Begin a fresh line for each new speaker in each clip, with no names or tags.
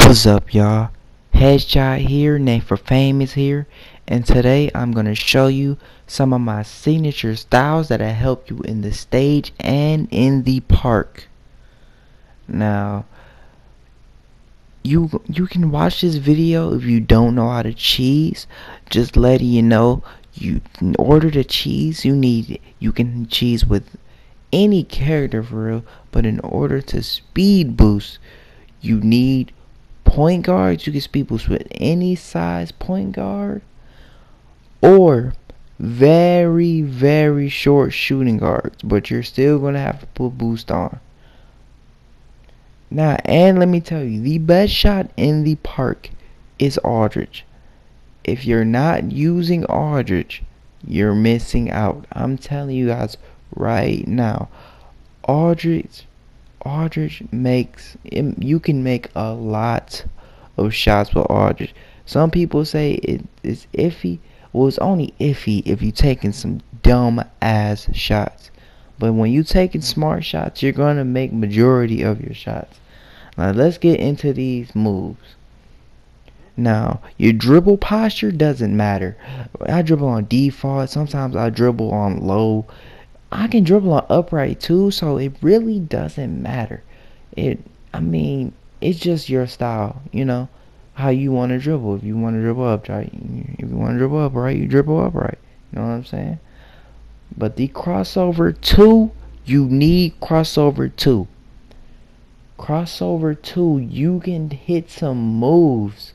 What's up, y'all? Headshot here, Name for Fame is here, and today I'm going to show you some of my signature styles that help you in the stage and in the park. Now, you can watch this video if you don't know how to cheese. Just letting you know, in order to cheese, you can cheese with any character for real, but in order to speed boost, you need point guards. You can speed boost with any size point guard or very short shooting guards, but you're still gonna have to put boost on. Now, and let me tell you, the best shot in the park is Aldridge. If you're not using Aldridge, you're missing out. I'm telling you guys right now, Aldridge makes, you can make a lot of shots with Aldridge. Some people say it is iffy. Well, it's only iffy if you're taking some dumb ass shots. But when you taking smart shots, you're gonna make majority of your shots. Now let's get into these moves. Now, your dribble posture doesn't matter. I dribble on default. Sometimes I dribble on low. I can dribble on upright too, so it really doesn't matter. It's just your style, how you want to dribble. If you want to dribble upright, if you want to dribble upright, you dribble upright. You know what I'm saying? But the crossover 2, you need crossover 2. Crossover 2, you can hit some moves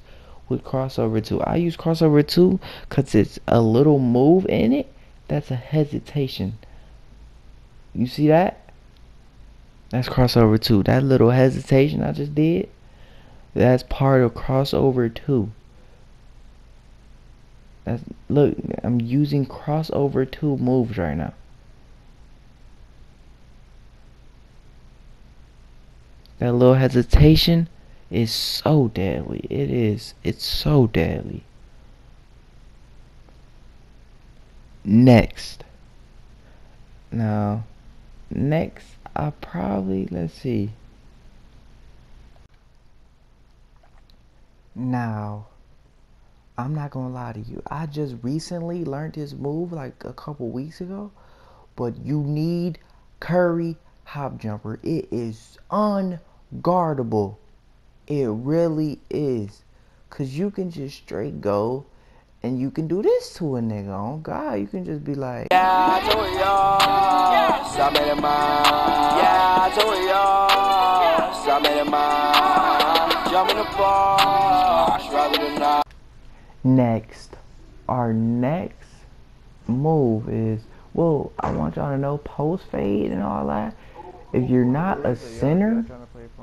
with crossover 2. I use crossover 2 because it's a little move in it that's a hesitation. You see that? That's crossover 2. That little hesitation I just did, that's part of crossover 2. Look, I'm using crossover 2 moves right now. That little hesitation is so deadly. It's so deadly. Next, I probably, let's see. Now, I'm not gonna lie to you. I just recently learned this move like a couple weeks ago, but you need Curry hop jumper. It is unguardable. It really is, cause you can just straight go. And you can do this to a nigga. Oh God, you can just be like, yeah, I told y'all, yeah, I told y'all, jump in the box, rather than not. Next, our next move is, well, I want y'all to know post fade and all that. If you're not a center,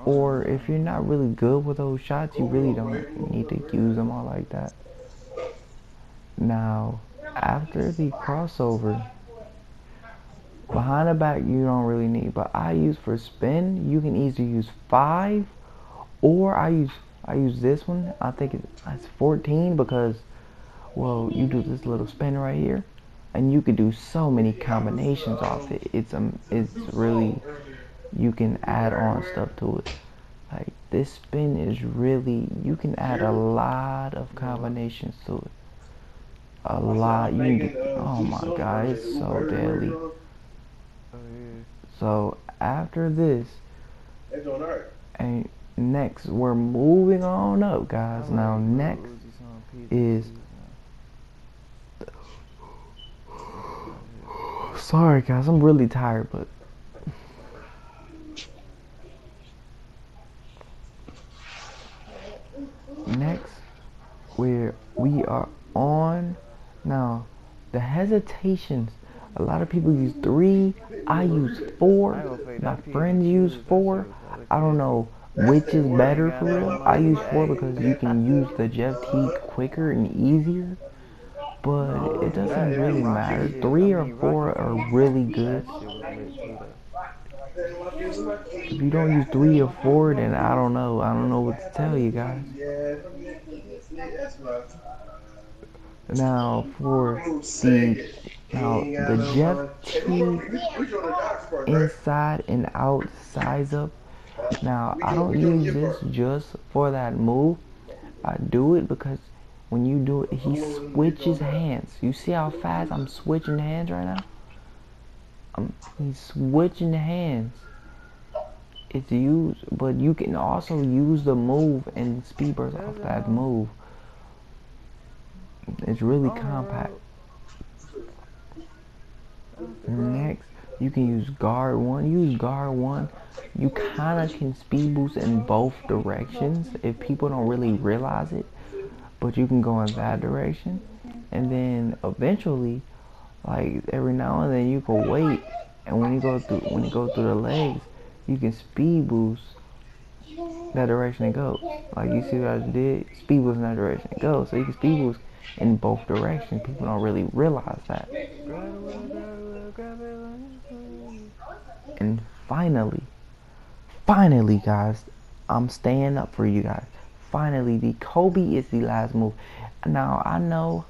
or if you're not really good with those shots, you really don't need to use them all like that. Now, after the crossover, behind the back you don't really need, but I use for spin, you can either use 5 or I use this one. I think it's 14 because, well, you do this little spin right here and you can do so many combinations off it. It's really, you can add on stuff to it. Like this spin is really, you can add a lot of combinations to it. A lot. Oh my God, it's so deadly. So after this, and next we're moving on up, guys. Now next is, sorry guys, I'm really tired, but next we are on. Now, the hesitations, a lot of people use 3, I use 4, my friends use 4, I don't know which is better for real. I use 4 because you can use the Jeff Teague quicker and easier, but it doesn't really matter. 3 or 4 are really good. If you don't use 3 or 4, then I don't know what to tell you guys. Now for the Jeff Teague inside and out size up, Now, I don't use this just for that move. I do it because when you do it, he switches hands. You see how fast I'm switching hands right now? He's switching hands. It's used, but you can also use the move and speed burst off that move. It's really compact. Next, you can use guard one. Use guard one. You kind of can speed boost in both directions if people don't really realize it, but you can go in that direction, and then eventually, like every now and then, you can wait, and when you go through the legs, you can speed boost that direction it goes. Like you see what I did, speed boost in that direction it goes. So you can speed boost in both directions. People don't really realize that. And finally, guys, I'm staying up for you guys. Finally, the Kobe is the last move. Now, I know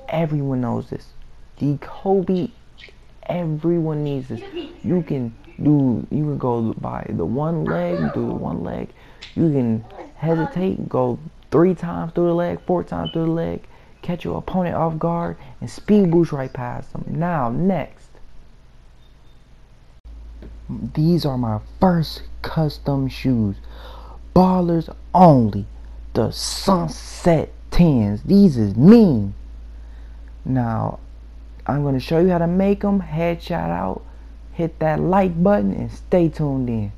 everyone knows this. The Kobe, everyone needs this. You can go by the one leg, do the one leg. You can hesitate, go 3 times through the leg, 4 times through the leg, catch your opponent off guard, and speed boost right past them. Now, next. These are my first custom shoes. Ballers only. The Sunset 10s. These is mean. Now, I'm going to show you how to make them. Head shout out. Hit that like button and stay tuned in.